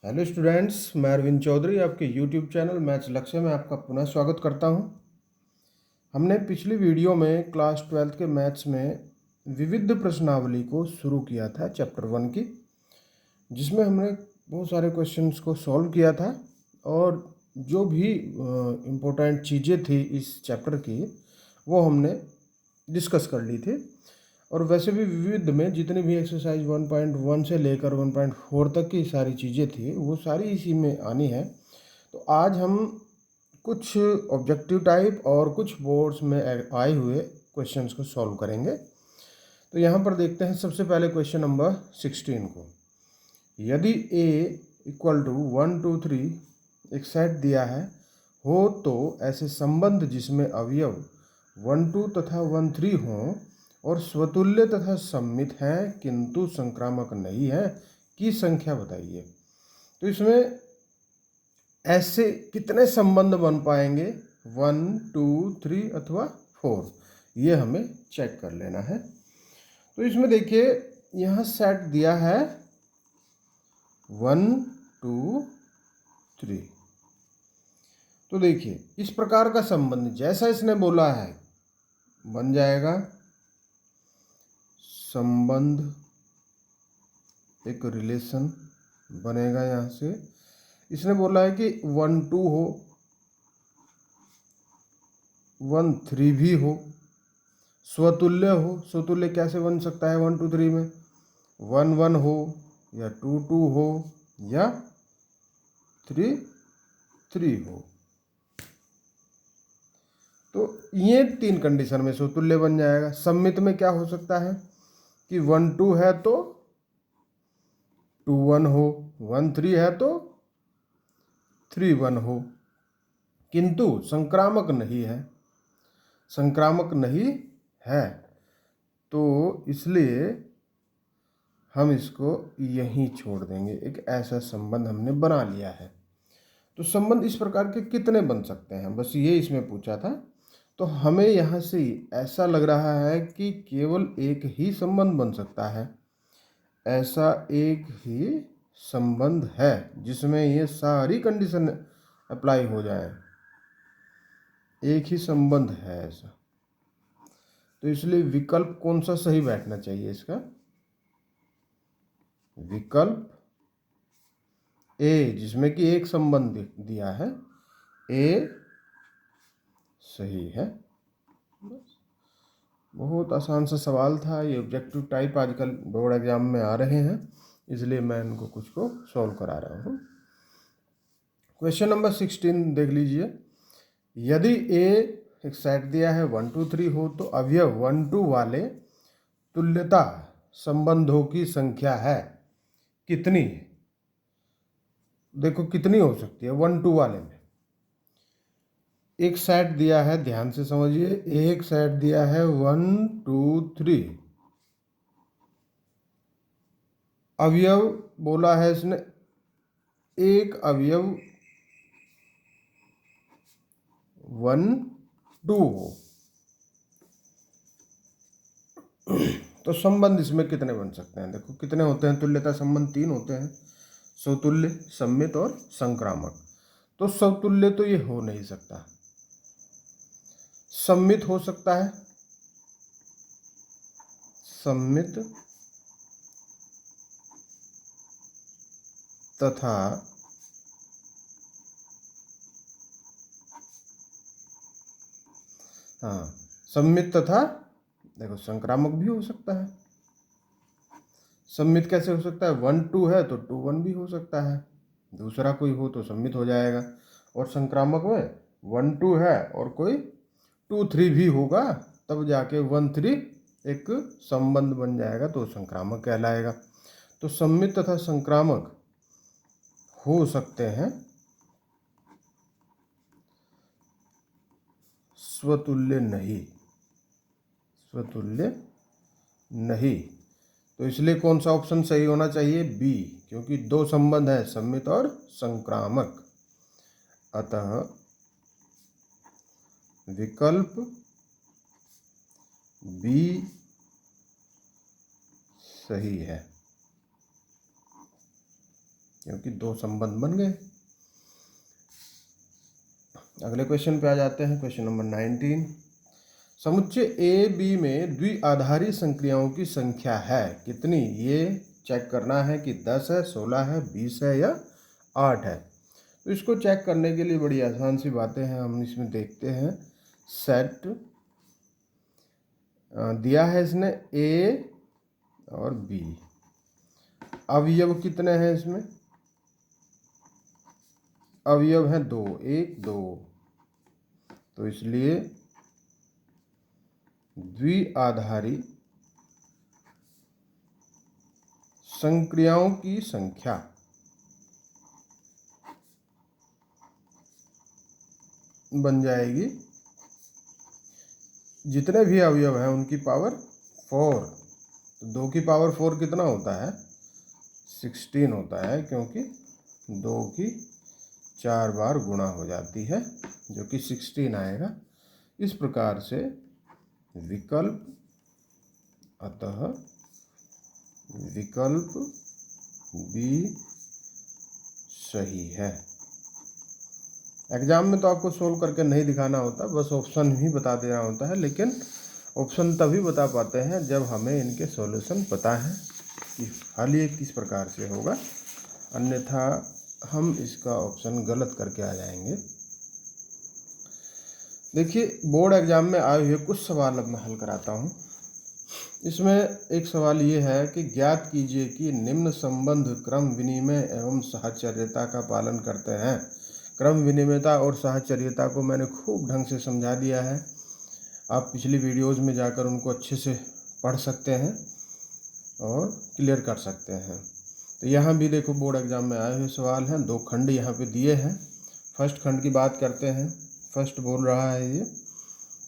Hello students, मैं अरविंद चौधरी आपके YouTube channel maths लक्ष्य में आपका पुनः स्वागत करता हूं। हमने पिछली वीडियो में क्लास 12th के मैथ्स में विविध प्रश्नावली को शुरू किया था, चैप्टर 1 की, जिसमें हमने बहुत सारे क्वेश्चंस को सॉल्व किया था और जो भी इम्पोर्टेंट चीज़ें थी इस चैप्टर की वो हमने डिस्कस कर ली थी। और वैसे भी विविध में जितनी भी एक्सरसाइज 1.1 से लेकर 1.4 तक की सारी चीज़ें थी वो सारी इसी में आनी है। तो आज हम कुछ ऑब्जेक्टिव टाइप और कुछ बोर्ड्स में आए हुए क्वेश्चंस को सॉल्व करेंगे। तो यहाँ पर देखते हैं सबसे पहले क्वेश्चन नंबर 16 को। यदि a इक्वल टू 1 2 3 एक सेट दिया है हो तो ऐसे संबंध जिसमें अवयव 1 2 तथा 1 3 हों और स्वतुल्य तथा सममित हैं किंतु संक्रामक नहीं है की संख्या बताइए। तो इसमें ऐसे कितने संबंध बन पाएंगे, 1 2 3 अथवा 4, ये हमें चेक कर लेना है। तो इसमें देखिए यहाँ सेट दिया है 1 2 3। तो देखिए इस प्रकार का संबंध जैसा इसने बोला है बन जाएगा संबंध, एक रिलेशन बनेगा। यहाँ से इसने बोला है कि 1 2 हो, 1 3 भी हो, स्वतुल्य हो। स्वतुल्य कैसे बन सकता है 1 2 3 में? 1 1 हो या 2 2 हो या 3 3 हो। तो ये 3 कंडीशन में स्वतुल्य बन जाएगा। सममित में क्या हो सकता है कि 1 2 है तो 2 1 हो, 1 3 है तो 3 1 हो, किंतु संक्रामक नहीं है। संक्रामक नहीं है तो इसलिए हम इसको यहीं छोड़ देंगे। एक ऐसा संबंध हमने बना लिया है। तो संबंध इस प्रकार के कितने बन सकते हैं, बस ये इसमें पूछा था। तो हमें यहाँ से ऐसा लग रहा है कि केवल एक ही संबंध बन सकता है। ऐसा एक ही संबंध है जिसमें ये सारी कंडीशन अप्लाई हो जाए। एक ही संबंध है ऐसा। तो इसलिए विकल्प कौन सा सही बैठना चाहिए इसका? विकल्प ए, जिसमें कि एक संबंध दिया है, ए सही है। बहुत आसान सा सवाल था। ये ऑब्जेक्टिव टाइप आजकल बोर्ड एग्जाम में आ रहे हैं, इसलिए मैं इनको कुछ को सॉल्व करा रहा हूँ। क्वेश्चन नंबर 16 देख लीजिए। यदि ए एक सेट दिया है 1 2 3 हो तो अवयव 1 2 वाले तुल्यता संबंधों की संख्या है कितनी? देखो कितनी हो सकती है 1 2 वाले में। एक सेट दिया है, ध्यान से समझिए, एक सेट दिया है 1 2 3। अवयव बोला है इसने एक अवयव 1 2 हो तो संबंध इसमें कितने बन सकते हैं? देखो कितने होते हैं तुल्यता संबंध? 3 होते हैं, स्वतुल्य, सममित और संक्रामक। तो स्वतुल्य तो ये हो नहीं सकता। सममित हो सकता है, सममित तथा सममित तथा देखो संक्रामक भी हो सकता है। सममित कैसे हो सकता है? 1 2 है तो 2 1 भी हो सकता है, दूसरा कोई हो तो सममित हो जाएगा। और संक्रामक में 1 2 है और कोई 2 3 भी होगा, तब जाके 1 3 एक संबंध बन जाएगा तो संक्रामक कहलाएगा। तो सममित तथा संक्रामक हो सकते हैं, स्वतुल्य नहीं। स्वतुल्य नहीं। तो इसलिए कौन सा ऑप्शन सही होना चाहिए? बी, क्योंकि 2 संबंध है, सममित और संक्रामक। अतः विकल्प बी सही है। क्योंकि दो संबंध बन गए। अगले क्वेश्चन पे आ जाते हैं, क्वेश्चन नंबर 19। समुच्चय ए बी में द्विआधारी संक्रियाओं की संख्या है कितनी? ये चेक करना है कि 10 है, 16 है, 20 है या 8 है। तो इसको चेक करने के लिए बड़ी आसान सी बातें हैं, हम इसमें देखते हैं। सेट दिया है इसने ए और बी, अवयव कितने हैं इसमें? अवयव हैं 2, 1 2, तो इसलिए द्विआधारी संक्रियाओं की संख्या बन जाएगी, जितने भी अवयव हैं उनकी पावर 4। तो 2 की पावर 4 कितना होता है? 16 होता है, क्योंकि 2 की 4 बार गुणा हो जाती है, जो कि 16 आएगा। इस प्रकार से विकल्प, अतः विकल्प बी सही है। एग्जाम में तो आपको सोल्व करके नहीं दिखाना होता, बस ऑप्शन ही बता देना होता है, लेकिन ऑप्शन तभी बता पाते हैं जब हमें इनके सॉल्यूशन पता है कि हल ये किस प्रकार से होगा, अन्यथा हम इसका ऑप्शन गलत करके आ जाएंगे। देखिए, बोर्ड एग्जाम में आए हुए कुछ सवाल अब मैं हल कराता हूँ। इसमें एक सवाल ये है कि ज्ञात कीजिए कि निम्न संबंध क्रम विनिमय एवं साहचर्यता का पालन करते हैं। क्रम विनिमयता और साहचर्यता को मैंने खूब ढंग से समझा दिया है, आप पिछली वीडियोज़ में जाकर उनको अच्छे से पढ़ सकते हैं और क्लियर कर सकते हैं। तो यहाँ भी देखो, बोर्ड एग्जाम में आए हुए सवाल हैं, 2 खंड यहाँ पे दिए हैं। फर्स्ट खंड की बात करते हैं। फर्स्ट बोल रहा है ये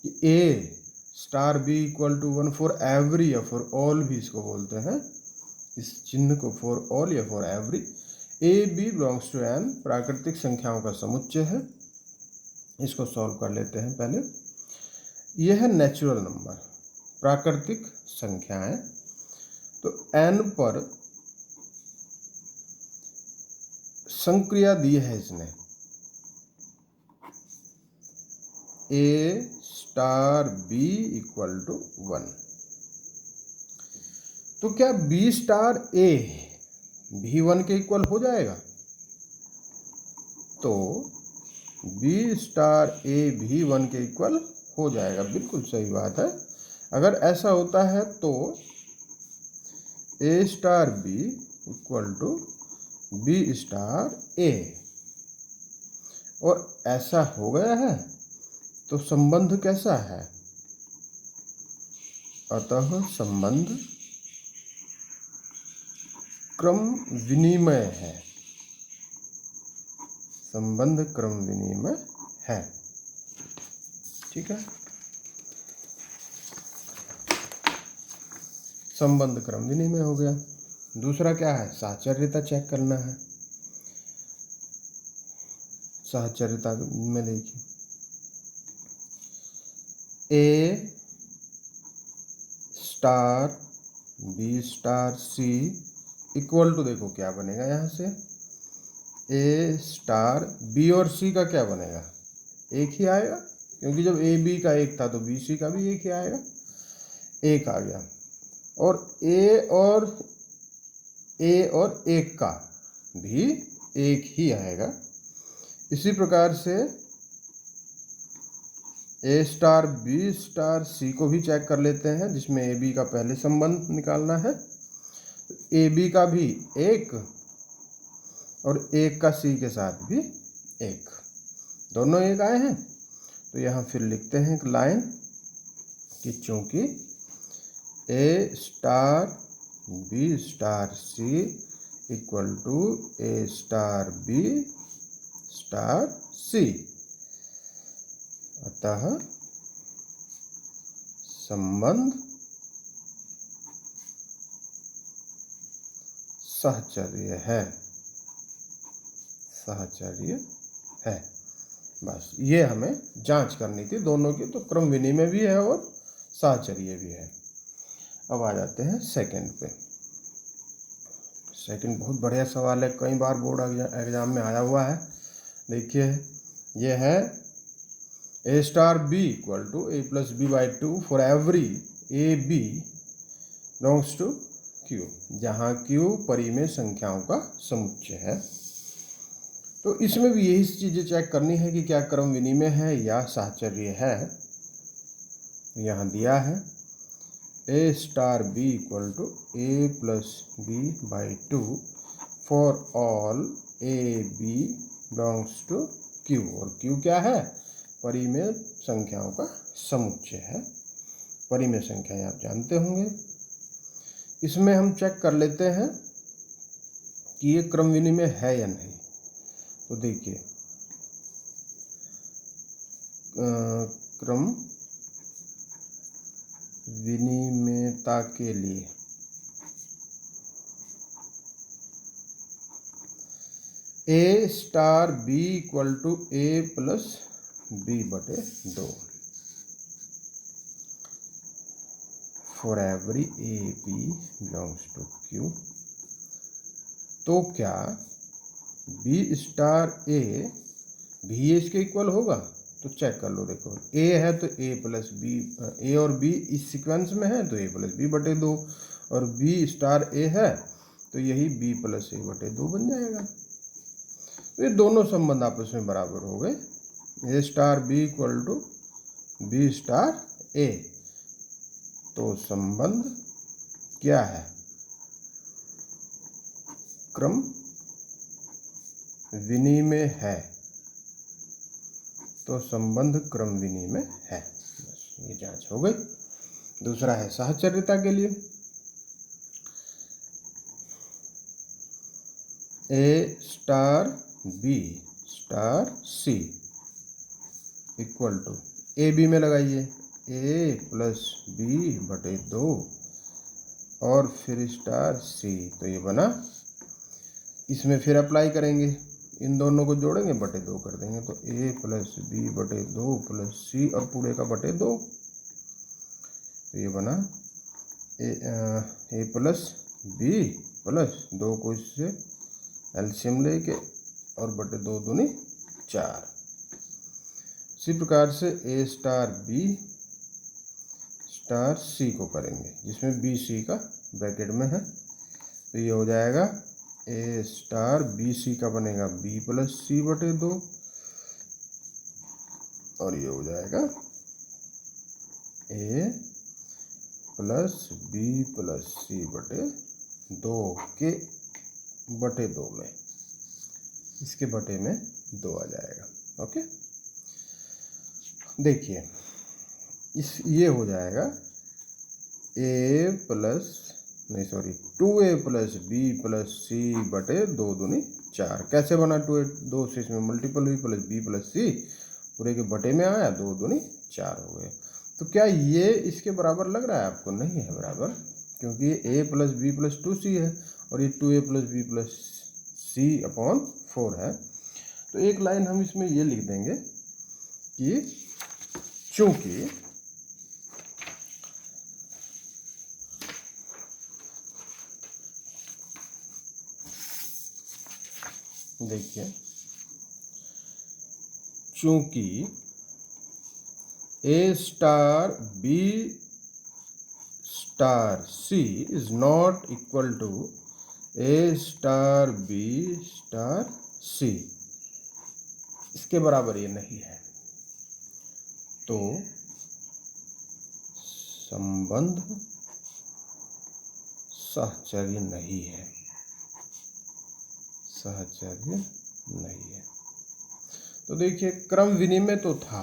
कि a star b equal to 1 for every या फॉर ऑल भी इसको बोलते हैं, इस चिन्ह को फॉर ऑल या for every. A B belongs to n प्राकृतिक संख्याओं का समुच्चय है। इसको सॉल्व कर लेते हैं पहले। यह है नेचुरल नंबर, प्राकृतिक संख्याएं। तो एन पर संक्रिया दी है इसने, ए स्टार बी इक्वल टू 1। तो क्या बी स्टार ए भी 1 के इक्वल हो जाएगा? तो बी स्टार ए भी 1 के इक्वल हो जाएगा, बिल्कुल सही बात है। अगर ऐसा होता है तो a star b equal to b star a, और ऐसा हो गया है तो संबंध कैसा है? अतः संबंध क्रम विनिमय है, संबंध क्रम विनिमय है। ठीक है, संबंध क्रम विनिमय हो गया। दूसरा क्या है? साहचर्यता चेक करना है। साहचर्यता में देखिए, a star b star c equal to, देखो क्या बनेगा यहाँ से, ए स्टार बी और सी का क्या बनेगा? एक ही आएगा, क्योंकि जब ए बी का एक था तो बी सी का भी एक ही आएगा, एक आ गया। और ए और एक का भी एक ही आएगा। इसी प्रकार से ए स्टार बी स्टार सी को भी चेक कर लेते हैं, जिसमें ए बी का पहले संबंध निकालना है। ए बी का भी एक और एक का सी के साथ भी एक, दोनों एक आए हैं। तो यहाँ फिर लिखते हैं एक लाइन कि चूंकि a star b star c equal to a star b star c, अतः संबंध साहचर्य है, साहचर्य है। बस ये हमें जांच करनी थी दोनों की, तो क्रम विनिमय भी है और साहचर्य भी है। अब आ जाते हैं सेकंड पे। सेकंड बहुत बढ़िया सवाल है, कई बार बोर्ड एग्जाम में आया हुआ है। देखिए ये है a star b equal to a plus b by two for every a B belongs to Q, जहाँ क्यू परिमेय संख्याओं का समुच्चय है। तो इसमें भी यही चीज़ें चेक करनी है कि क्या क्रम विनिमय है या साहचर्य है। यहाँ दिया है a star b equal to a plus b by two for all a B belongs to Q, और क्यू क्या है? परिमेय संख्याओं का समुच्चय है। परिमेय संख्याएं आप जानते होंगे। इसमें हम चेक कर लेते हैं कि ये क्रम विनिमय है या नहीं। तो देखिए क्रम विनिमेयता के लिए a star b equal to a plus b बटे दो for every a B belongs to Q. तो क्या बी स्टार ए भी इसके इक्वल होगा? तो चेक कर लो। देखो ए है तो ए प्लस बी, ए और बी इस सीक्वेंस में है तो ए प्लस बी बटे दो, और बी स्टार ए है तो यही बी प्लस ए बटे दो बन जाएगा। तो ये दोनों संबंध आपस में बराबर हो गए। A star b equal to b star a. तो संबंध क्या है? क्रम विनिमय है। तो संबंध क्रम विनिमय है। बस ये जांच हो गई। दूसरा है साहचर्यता के लिए a star b star c equal to A b में लगाइए ए प्लस बी बटे दो और फिर स्टार सी। तो ये बना। इसमें फिर अप्लाई करेंगे, इन दोनों को जोड़ेंगे बटे दो कर देंगे, तो ए प्लस बी बटे दो प्लस सी और पूरे का बटे दो। तो ये बना ए प्लस बी प्लस दो को इससे एलसीएम लेके और बटे दो दूनी चार। इसी प्रकार से ए स्टार बी स्टार सी को करेंगे, जिसमें बी सी का ब्रैकेट में है। तो ये हो जाएगा ए स्टार बी सी का बनेगा बी प्लस सी बटे दो, और ये हो जाएगा a plus b plus c बटे दो के बटे दो में, इसके बटे में दो आ जाएगा। ओके, देखिए ये हो जाएगा ए प्लस नहीं sorry 2a plus b plus c बटे दो दूनी चार। कैसे बना? 2a 2 से इसमें मल्टीपल हुई प्लस बी प्लस सी पूरे के बटे में आया, दो दूनी चार हो गए। तो क्या ये इसके बराबर लग रहा है आपको? नहीं है बराबर, क्योंकि ये a plus b plus 2c है और ये 2a प्लस बी प्लस सी अपॉन 4 है। तो एक लाइन हम इसमें ये लिख देंगे कि चूंकि देखिए चूंकि a star b star c is not equal to a star b star c, इसके बराबर ये नहीं है, तो संबंध साहचर्य नहीं है। साहचर्य नहीं है। तो देखिए क्रम विनिमय तो था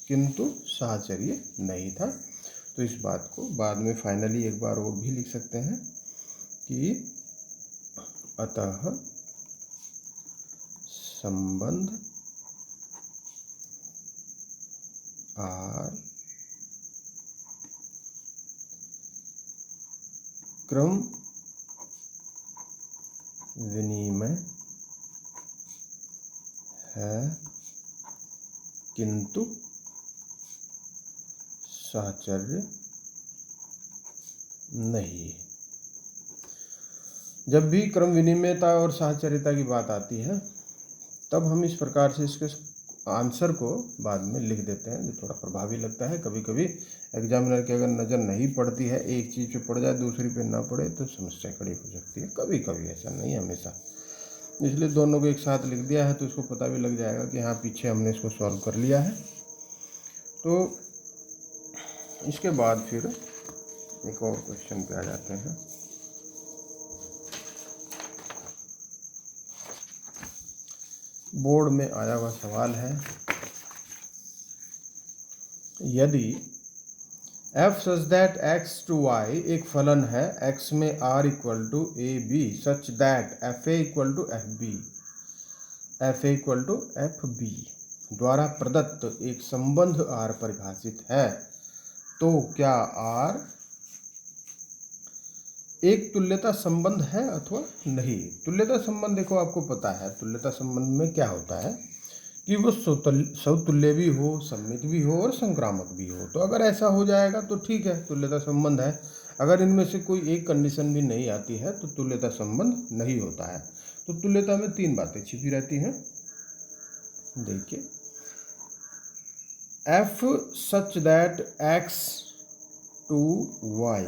किंतु साहचर्य नहीं था। तो इस बात को बाद में फाइनली एक बार और भी लिख सकते हैं कि अतः संबंध आर क्रम विनिमय है किंतु साहचर्य नहीं। जब भी क्रम विनिमयता और साहचर्यता की बात आती है तब हम इस प्रकार से इसके आंसर को बाद में लिख देते हैं, जो थोड़ा प्रभावी लगता है। कभी कभी एग्जामिनर की अगर नज़र नहीं पड़ती है, एक चीज़ पे पड़ जाए दूसरी पे ना पड़े, तो समस्या खड़ी हो सकती है। कभी कभी, ऐसा नहीं हमेशा। इसलिए दोनों को एक साथ लिख दिया है तो इसको पता भी लग जाएगा कि हाँ, पीछे हमने इसको सॉल्व कर लिया है। तो इसके बाद फिर एक और क्वेश्चन पे आ जाते हैं। बोर्ड में आया हुआ सवाल है, यदि f such that x to y एक फलन है x में r equal to A B such that F A equal to F B द्वारा प्रदत्त एक संबंध r परिभाषित है, तो क्या r एक तुल्यता संबंध है अथवा नहीं। तुल्यता संबंध देखो, आपको पता है तुल्यता संबंध में क्या होता है कि वो स्वतुल्य भी हो, सममित भी हो और संक्रामक भी हो। तो अगर ऐसा हो जाएगा तो ठीक है, तुल्यता संबंध है। अगर इनमें से कोई एक कंडीशन भी नहीं आती है तो तुल्यता संबंध नहीं होता है। तो तुल्यता में तीन बातें छिपी रहती हैं। देखिए, F such that X to Y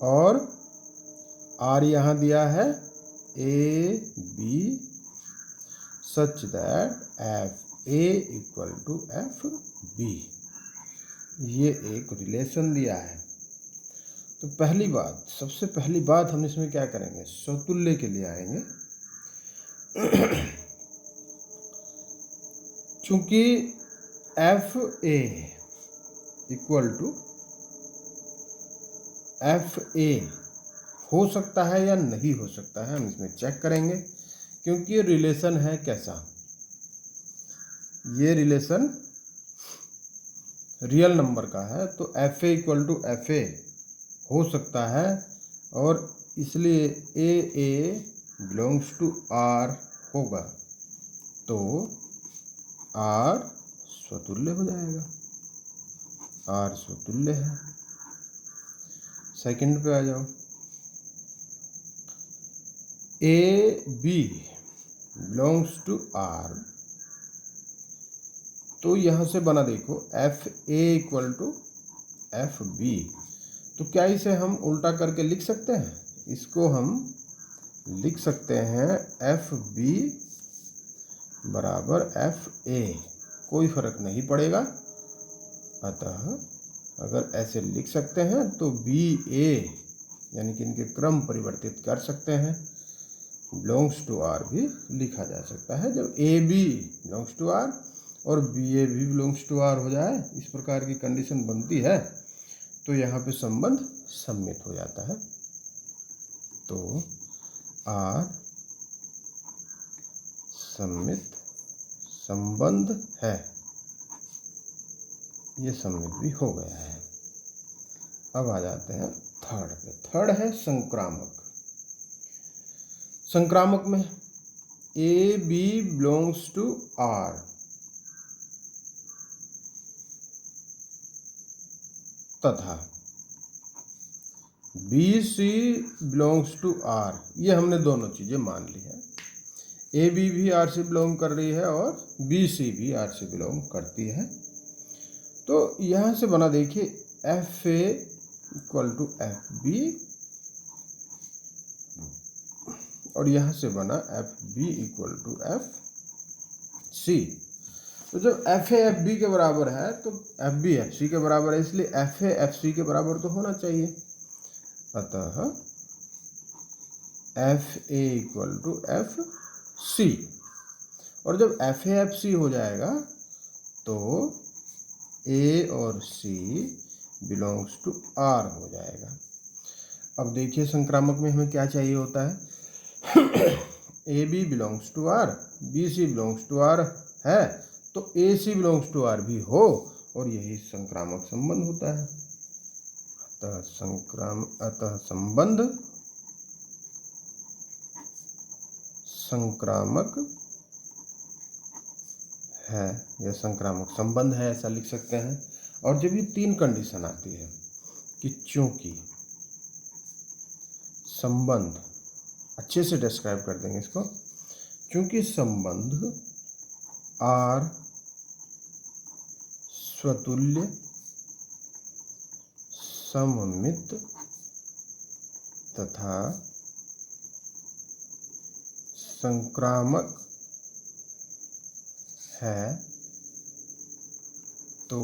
और आर यहाँ दिया है ए B such that F A equal to F B, ये एक रिलेशन दिया है। तो पहली बात, सबसे पहली बात हम इसमें क्या करेंगे, स्वतुल्य के लिए आएंगे। चूंकि F A equal to F A हो सकता है या नहीं हो सकता है, हम इसमें चेक करेंगे। क्योंकि ये रिलेशन है कैसा, ये रिलेशन रियल नंबर का है, तो F A equal to F A हो सकता है, और इसलिए ए बिलोंग्स टू आर होगा, तो आर स्वतुल्य हो जाएगा। आर स्वतुल्य है। सेकंड पे आ जाओ, A B belongs to R, तो यहाँ से बना देखो F A equal to F B. तो क्या इसे हम उल्टा करके लिख सकते हैं, इसको हम लिख सकते हैं एफ बी बराबर एफ ए, कोई फर्क नहीं पड़ेगा। अतः अगर ऐसे लिख सकते हैं तो बी ए यानी कि इनके क्रम परिवर्तित कर सकते हैं, बिलोंग्स टू आर भी लिखा जा सकता है। जब A B belongs to R और बी ए भी बिलोंग्स टू आर हो जाए, इस प्रकार की कंडीशन बनती है, तो यहाँ पे संबंध सम्मित हो जाता है। तो आर सम्मित संबंध है, ये सम्मित भी हो गया है। अब आ जाते हैं थर्ड पे। थर्ड है संक्रामक। संक्रामक में a B belongs to R तथा b C belongs to R, ये हमने दोनों चीजें मान ली है। ए बी भी आर से बिलोंग कर रही है और बी सी भी आर से बिलोंग करती है। तो यहाँ से बना देखिए F A equal to F B, और यहाँ से बना F B equal to F C. तो जब एफ ए एफ बी के बराबर है तो एफ बी एफ सी के बराबर है, इसलिए एफ ए एफ सी के बराबर तो होना चाहिए। अतः F A equal to F C, और जब एफ ए एफ सी हो जाएगा तो ए और सी बिलोंग्स टू आर हो जाएगा। अब देखिए संक्रामक में हमें क्या चाहिए होता है, A B belongs to R, B C belongs to R है, तो A C belongs to R भी हो, और यही संक्रामक संबंध होता है। अतः संबंध संक्रामक है, यह संक्रामक संबंध है, ऐसा लिख सकते हैं। और जब ये तीन कंडीशन आती है कि चूंकि संबंध अच्छे से डिस्क्राइब कर देंगे इसको, क्योंकि संबंध आर स्वतुल्य सममित तथा संक्रामक है तो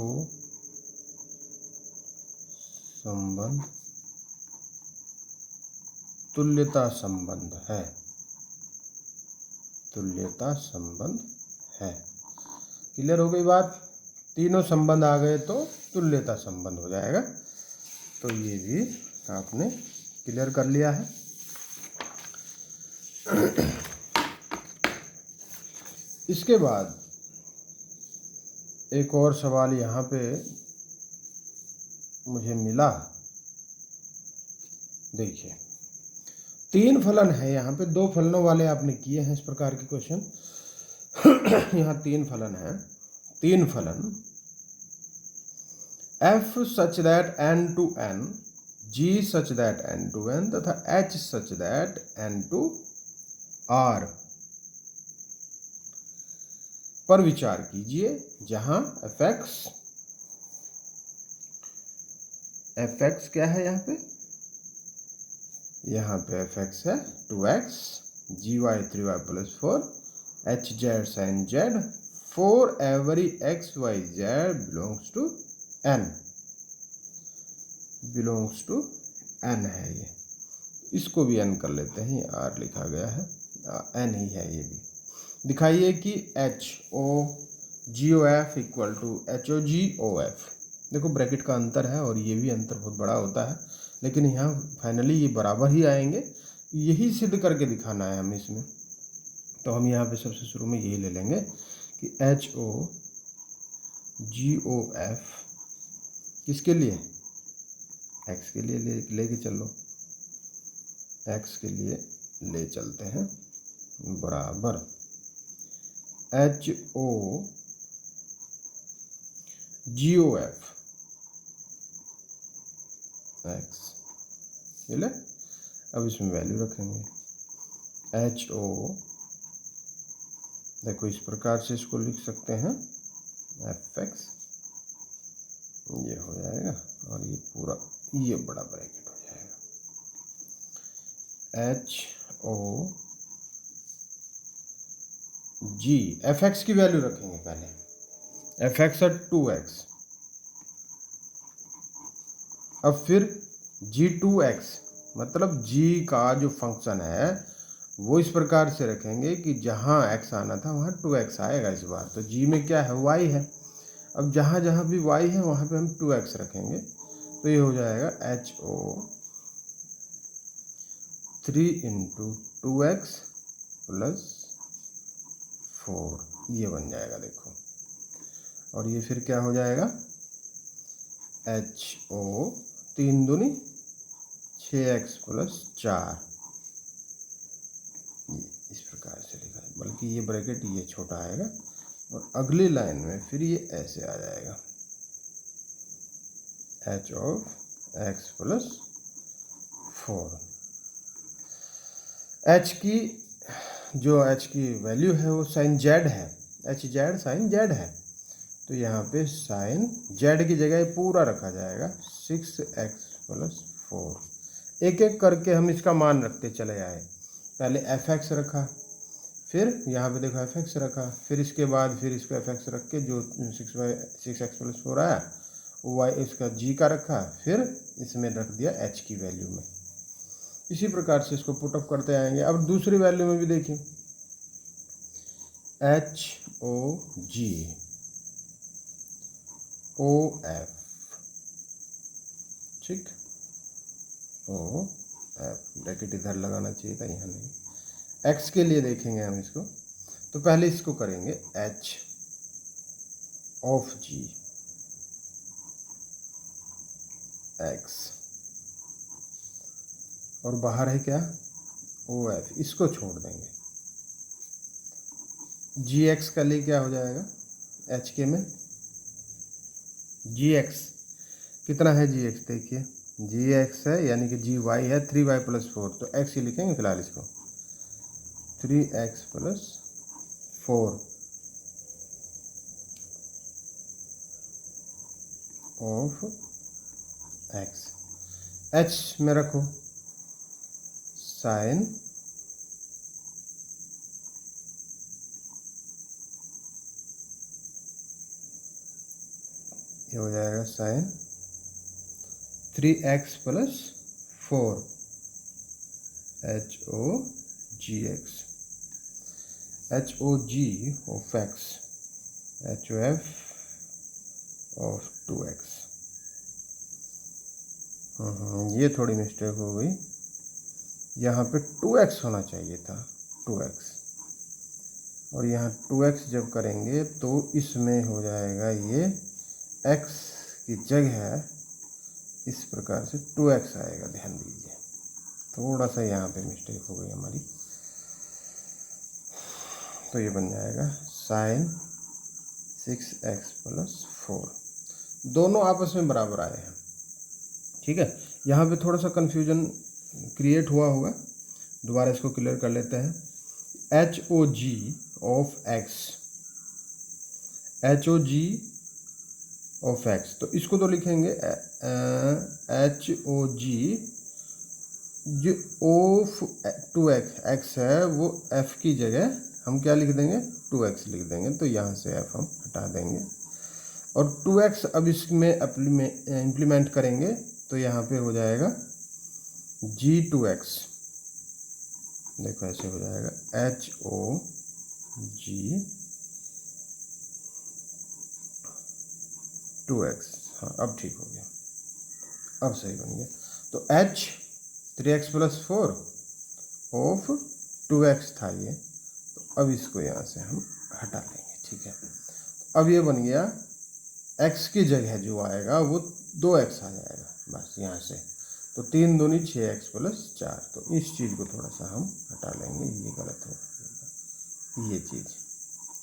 संबंध तुल्यता संबंध है। तुल्यता संबंध है। क्लियर हो गई बात? तीनों संबंध आ गए तो तुल्यता संबंध हो जाएगा। तो ये भी आपने क्लियर कर लिया है। इसके बाद एक और सवाल यहाँ पे मुझे मिला। देखिए, 3 फलन है यहाँ पे, 2 फलनों वाले आपने किए हैं इस प्रकार के क्वेश्चन। यहाँ 3 फलन है। 3 फलन f such that n to n, g such that n to n तथा h such that n to r पर विचार कीजिए, जहां fx क्या है यहाँ पे? यहाँ पे fx है 2x, gy 3y plus 4, hz sin z, for every x y z belongs to n है। ये इसको भी n कर लेते हैं, r लिखा गया है, n ही है। ये भी दिखाइए कि HOGOF इक्वल टू HOGOF। देखो ब्रैकेट का अंतर है और ये भी अंतर बहुत बड़ा होता है, लेकिन यहाँ फाइनली ये बराबर ही आएंगे। यही सिद्ध करके दिखाना है हमें इसमें। तो हम यहाँ पे सबसे शुरू में यही ले लेंगे कि HOGOF किसके लिए? x के लिए लेके चलो, x के लिए ले चलते हैं, बराबर HOGOF x। ले, अब इसमें वैल्यू रखेंगे HO। देखो इस प्रकार से इसको लिख सकते हैं fx, ये हो जाएगा, और ये पूरा ये बड़ा ब्रैकेट हो जाएगा HOG। fx की वैल्यू रखेंगे पहले, fx है 2x, अब फिर g2x, मतलब g का जो फंक्शन है वो इस प्रकार से रखेंगे कि जहाँ x आना था वहाँ 2x आएगा इस बार। तो g में क्या है? y है। अब जहाँ जहाँ भी y है वहाँ पे हम 2x रखेंगे, तो ये हो जाएगा HO 3 × 2x + 4, ये बन जाएगा। देखो, और ये फिर क्या हो जाएगा? HO 3 दूनी 6x + 4, इस प्रकार से लिखा है। बल्कि ये ब्रैकेट ये छोटा आएगा और अगली लाइन में फिर ये ऐसे आ जाएगा h of x + 4। h की वैल्यू है वो sin z है, hz sin z है। तो यहाँ पे sin z की जगह पूरा रखा जाएगा 6x + 4। एक एक करके हम इसका मान रखते चले आए। पहले fx रखा, फिर यहाँ पे देखो fx रखा, फिर इसके बाद फिर इसको fx रख के जो 6x + 4 आया y इसका g का रखा, फिर इसमें रख दिया h की वैल्यू में। इसी प्रकार से इसको पुटअप करते आएंगे। अब दूसरी वैल्यू में भी देखिए HOG OF, ठीक, OF ब्रैकेट इधर लगाना चाहिए था, यहाँ नहीं। x के लिए देखेंगे हम इसको, तो पहले इसको करेंगे h of g x, और बाहर है क्या? OF, इसको छोड़ देंगे। gx का लिए क्या हो जाएगा? h के में gx कितना है? gx देखिए जी एक्स है यानी कि जी वाई है 3y + 4, तो x ही लिखेंगे फिलहाल इसको, 3x + 4 ऑफ x। h में रखो साइन ये हो जाएगा sign 3x + 4 HOGX, HOG of x, HOF of 2x। ये थोड़ी मिस्टेक हो गई, यहाँ पे 2x होना चाहिए था, 2x, और यहाँ 2x जब करेंगे तो इसमें हो जाएगा ये x की जगह इस प्रकार से 2x आएगा, ध्यान दीजिए, थोड़ा सा यहाँ पे मिस्टेक हो गई हमारी। तो ये बन जाएगा साइन 6x + 4, दोनों आपस में बराबर आए हैं, ठीक है। यहाँ पे थोड़ा सा कन्फ्यूजन क्रिएट हुआ होगा, दोबारा इसको क्लियर कर लेते हैं। HOG of x, HOG of x, तो इसको तो लिखेंगे HOG जो ऑफ 2x है वो f की जगह हम क्या लिख देंगे, 2x लिख देंगे, तो यहाँ से f हम हटा देंगे, और 2x अब इसमें इम्प्लीमेंट करेंगे तो यहाँ पे हो जाएगा G2x, देखो ऐसे हो जाएगा HOG 2x, हाँ अब ठीक हो गया, अब सही बन गया। तो h 3x + 4 ऑफ 2x था ये, तो अब इसको यहाँ से हम हटा लेंगे, ठीक है। अब ये बन गया x की जगह जो आएगा वो 2x आ जाएगा, बस यहाँ से, तो 3 दूनी 6x + 4, तो इस चीज़ को थोड़ा सा हम हटा लेंगे, ये गलत हो ये चीज़,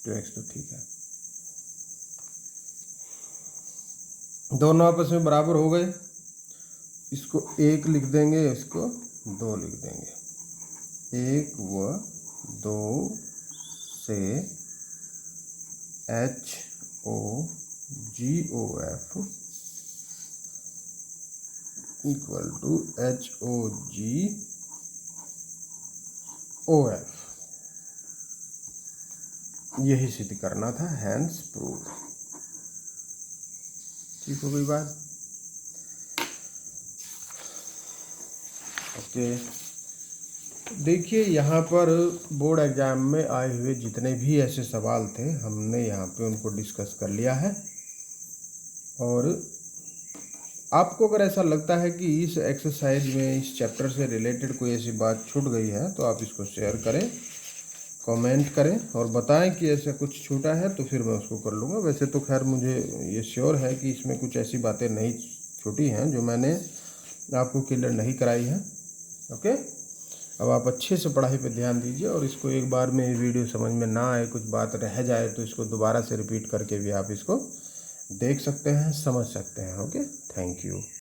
2x तो ठीक है, दोनों आपस में बराबर हो गए, इसको 1 लिख देंगे, इसको 2 लिख देंगे, 1 व 2 से HOGOF इक्वल टू HOGOF, यही सिद्ध करना था, हैंस प्रूव, ठीक हो गई बात। ओके, देखिए यहाँ पर बोर्ड एग्जाम में आए हुए जितने भी ऐसे सवाल थे हमने यहाँ पे उनको डिस्कस कर लिया है, और आपको अगर ऐसा लगता है कि इस एक्सरसाइज में इस चैप्टर से रिलेटेड कोई ऐसी बात छूट गई है तो आप इसको शेयर करें, कमेंट करें और बताएं कि ऐसा कुछ छूटा है, तो फिर मैं उसको कर लूँगा। वैसे तो खैर मुझे ये श्योर है कि इसमें कुछ ऐसी बातें नहीं छूटी हैं जो मैंने आपको क्लियर नहीं कराई हैं। ओके, अब आप अच्छे से पढ़ाई पे ध्यान दीजिए, और इसको एक बार में वीडियो समझ में ना आए, कुछ बात रह जाए, तो इसको दोबारा से रिपीट करके भी आप इसको देख सकते हैं, समझ सकते हैं। Okay, thank you.